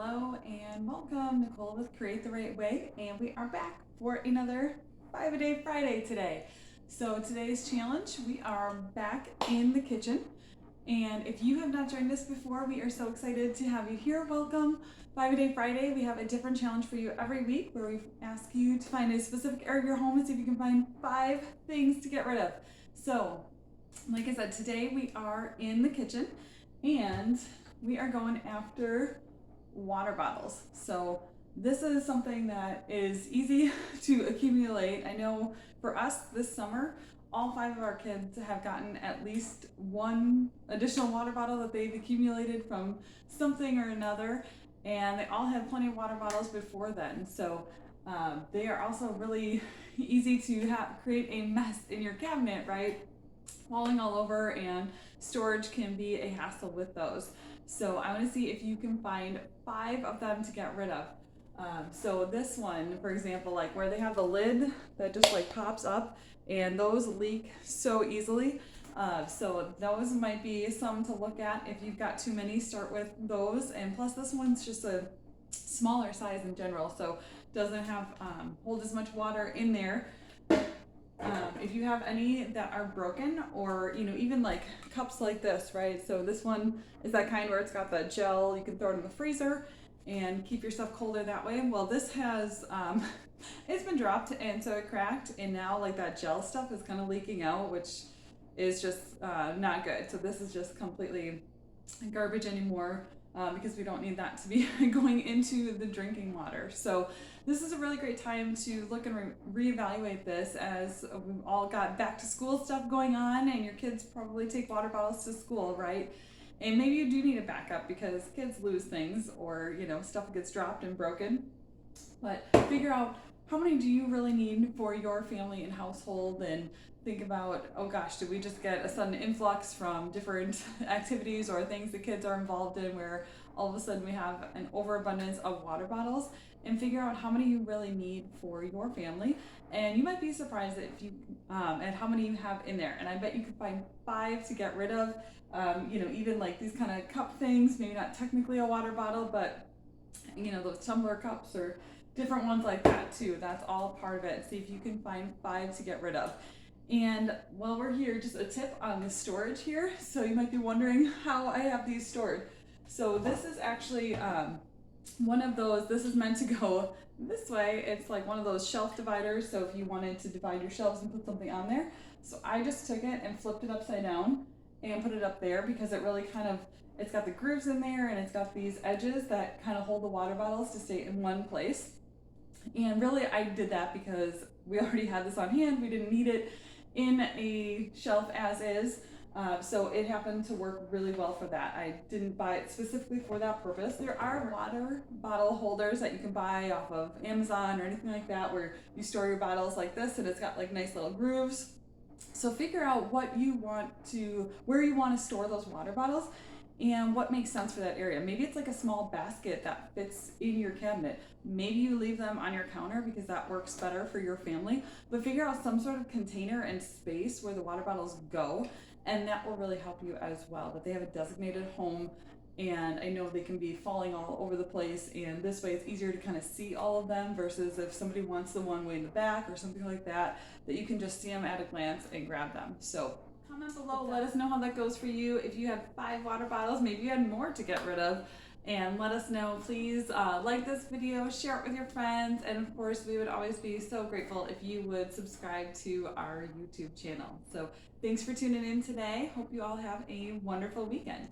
Hello and welcome, Nicole with Create the Right Way, and we are back for another 5-A-Day Friday today. So today's challenge, we are back in the kitchen, and if you have not joined us before, we are so excited to have you here. Welcome. 5-A-Day Friday, we have a different challenge for you every week where we ask you to find a specific area of your home and see if you can find 5 things to get rid of. So, like I said, today we are in the kitchen and we are going after water bottles. So this is something that is easy to accumulate. I know for us this summer, all 5 of our kids have gotten at least one additional water bottle that they've accumulated from something or another, and they all had plenty of water bottles before then. So they are also really easy to create a mess in your cabinet, right? Falling all over, and storage can be a hassle with those. So I want to see if you can find 5 of them to get rid of. So this one, for example, like where they have the lid that just like pops up, and those leak so easily. So those might be some to look at. If you've got too many, start with those. And plus this one's just a smaller size in general, so doesn't have hold as much water in there. If you have any that are broken, or even like cups like this, right? So this one is that kind where it's got the gel, you can throw it in the freezer and keep your stuff colder that way. Well, this has it's been dropped, and so it cracked, and now like that gel stuff is kind of leaking out, which is just not good. So this is just completely garbage anymore, because we don't need that to be going into the drinking water. So this is a really great time to look and reevaluate this, as we've all got back to school stuff going on, and your kids probably take water bottles to school, right? And maybe you do need a backup because kids lose things, or stuff gets dropped and broken. But figure out how many do you really need for your family and household, and think about, oh gosh, did we just get a sudden influx from different activities or things the kids are involved in where all of a sudden we have an overabundance of water bottles, and figure out how many you really need for your family. And you might be surprised if you at how many you have in there, and I bet you could find 5 to get rid of. Even like these kind of cup things, maybe not technically a water bottle, but those tumbler cups or different ones like that too. That's all part of it. See if you can find 5 to get rid of. And while we're here, just a tip on the storage here. So you might be wondering how I have these stored. So this is actually one of those. This is meant to go this way. It's like one of those shelf dividers. So if you wanted to divide your shelves and put something on there. So I just took it and flipped it upside down and put it up there, because it really it's got the grooves in there, and it's got these edges that kind of hold the water bottles to stay in one place. And really I did that because we already had this on hand. We didn't need it in a shelf as is. So it happened to work really well for that. I didn't buy it specifically for that purpose. There are water bottle holders that you can buy off of Amazon or anything like that, where you store your bottles like this, and it's got like nice little grooves. So figure out where you want to store those water bottles and what makes sense for that area. Maybe it's like a small basket that fits in your cabinet. Maybe you leave them on your counter because that works better for your family, but figure out some sort of container and space where the water bottles go, and that will really help you as well, that they have a designated home. And I know they can be falling all over the place, and this way it's easier to kind of see all of them, versus if somebody wants the one way in the back or something like that, that you can just see them at a glance and grab them. So comment below, let us know how that goes for you. If you had 5 water bottles, maybe you had more to get rid of, and let us know. Please like this video, share it with your friends, and of course we would always be so grateful if you would subscribe to our YouTube channel. So thanks for tuning in today. Hope you all have a wonderful weekend.